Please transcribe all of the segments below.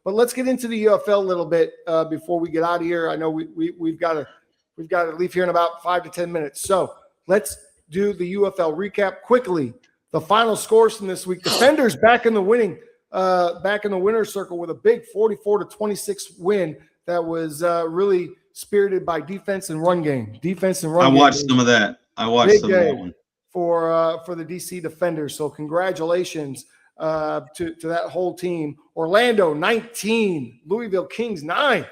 But let's get into the UFL a little bit before we get out of here. I know we've got to leave here in about 5 to 10 minutes. So let's do the UFL recap quickly. The final scores from this week: Defenders back in the winner's circle with a big 44-26 win that was really spirited by defense and run game. I watched some of that. I watched some of that one for the DC Defenders. So congratulations to that whole team. Orlando 19, Louisville Kings 9.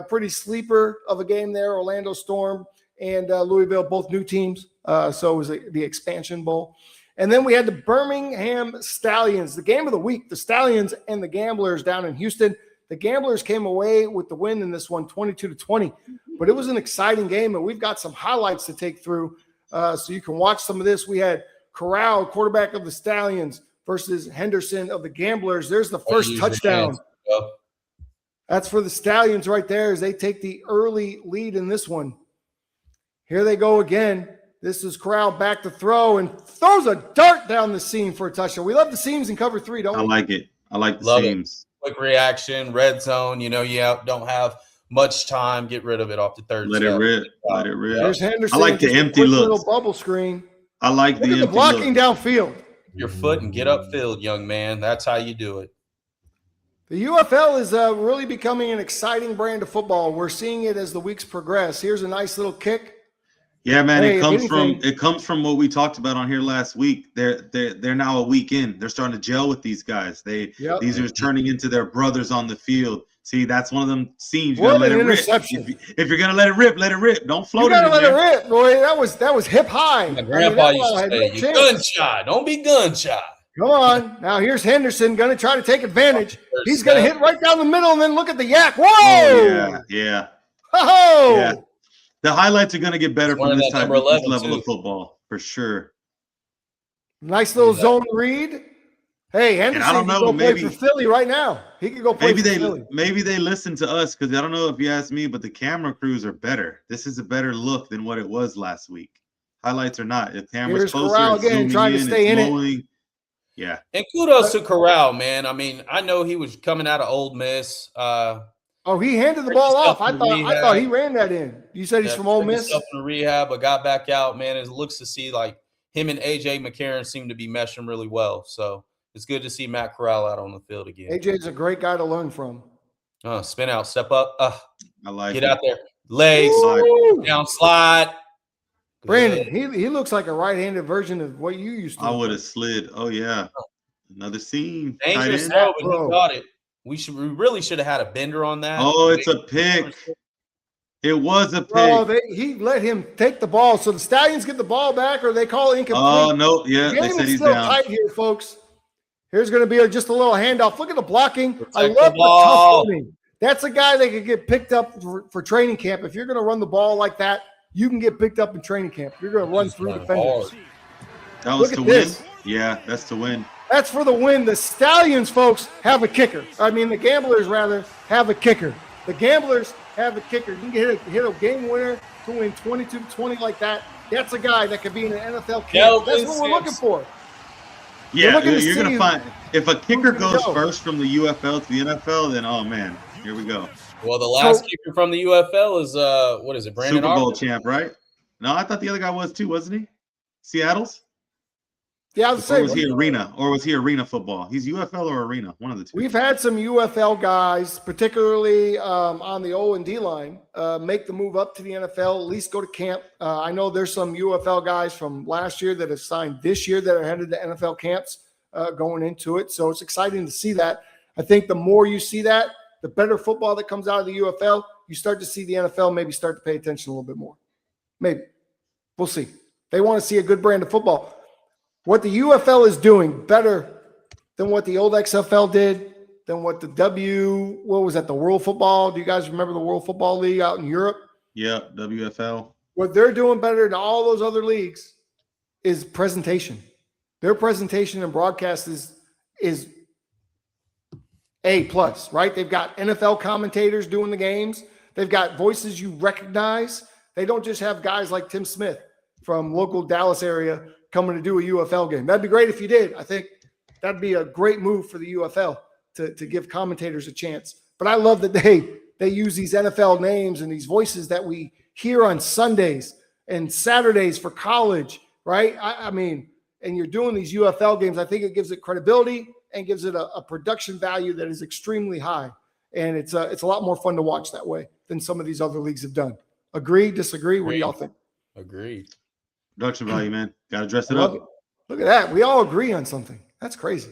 Pretty sleeper of a game there. Orlando Storm and Louisville, both new teams. So it was the expansion bowl. And then we had the Birmingham Stallions, the game of the week, the Stallions and the Gamblers down in Houston. The Gamblers came away with the win in this one, 22-20. But it was an exciting game, and we've got some highlights to take through so you can watch some of this. We had Corral, quarterback of the Stallions, versus Henderson of the Gamblers. There's the first touchdown. That's for the Stallions right there as they take the early lead in this one. Here they go again. This is Corral back to throw and throws a dart down the seam for a touchdown. We love the seams in cover 3, don't we? I like it. I like the seams. Quick reaction, red zone. You don't have much time. Get rid of it off the third. Let it rip. Let it rip. There's Henderson. I like the empty looks. Little bubble screen. I like the blocking downfield. Your foot and get upfield, young man. That's how you do it. The UFL is really becoming an exciting brand of football. We're seeing it as the weeks progress. Here's a nice little kick. Yeah, man, it comes from what we talked about on here last week. They're now a week in. They're starting to gel with these guys. These are turning into their brothers on the field. See, that's one of them scenes. You gotta let it rip. If you're gonna let it rip, let it rip. Don't float it. You gotta let it rip, boy. That was hip high. My grandpa used to say, "You're gun shy. Don't be gun shy." Come on. Now here's Henderson gonna try to take advantage. He's gonna hit right down the middle and then look at the yak. Whoa! Oh, yeah. Oh! Yeah. The highlights are gonna get better from this level of football for sure. Nice little zone read. Hey, Henderson, I don't know, play for Philly right now. He could go play for Philly. Maybe they listen to us because I don't know if you ask me, but the camera crews are better. This is a better look than what it was last week. Highlights or not, if camera's closer, Corral again, trying to stay in it. Yeah. And kudos to Corral, man. I mean, I know he was coming out of Ole Miss. He handed the ball off. I thought he ran that in. You said he's from Ole Miss. In the rehab, but got back out. Man, it looks to see like him and AJ McCarron seem to be meshing really well. So it's good to see Matt Corral out on the field again. AJ's a great guy to learn from. Spin out, step up. I like get out there. Legs, down slide. Brandon, he looks like a right-handed version of what you used to. I would have slid. Oh, yeah. Another seam. Dangerous throw, but he got it. We really should have had a bender on that. Oh, it's a pick. It was a pick. Oh, he let him take the ball. So the Stallions get the ball back, or they call it incomplete. Oh, no. Yeah, they said he's still down. Tight here, folks. Here's going to be just a little handoff. Look at the blocking. I love the tough running. That's a guy that could get picked up for training camp. If you're going to run the ball like that, you can get picked up in training camp. You're going to run through defenders. That was to win. Yeah, that's to win. That's for the win. The Stallions, folks, have a kicker. I mean, the Gamblers, rather, have a kicker. The Gamblers have a kicker. You can hit a game winner to win 22-20 like that. That's a guy that could be in an NFL camp. That's what we're looking for. Yeah, you're going to find – if a kicker goes first from the UFL to the NFL, then, oh, man, here we go. Well, the last kicker from the UFL is, what is it, Brandon Super Bowl champ, right? No, I thought the other guy was too, wasn't he? Seattle's? Yeah, I was saying. Or was he arena football? He's UFL or arena, one of the two. We've had some UFL guys, particularly on the O&D line, make the move up to the NFL, at least go to camp. I know there's some UFL guys from last year that have signed this year that are headed to NFL camps going into it. So it's exciting to see that. I think the more you see that, the better football that comes out of the UFL, you start to see the NFL maybe start to pay attention a little bit more. Maybe. We'll see. They want to see a good brand of football. What the UFL is doing better than what the old XFL did, than what the the World Football. Do you guys remember the World Football League out in Europe? Yeah, WFL. What they're doing better than all those other leagues is presentation. Their presentation and broadcast is A+, right? They've got NFL commentators doing the games. They've got voices you recognize. They don't just have guys like Tim Smith from local Dallas area coming to do a UFL game. That'd be great if you did. I think that'd be a great move for the UFL to give commentators a chance. But I love that they use these NFL names and these voices that we hear on Sundays and Saturdays for college, right? I mean, and you're doing these UFL games. I think it gives it credibility and gives it a production value that is extremely high. And it's a lot more fun to watch that way than some of these other leagues have done. Agree, disagree? What do y'all think? Agreed. Production value, man. Got to dress it up. Look at that. We all agree on something. That's crazy.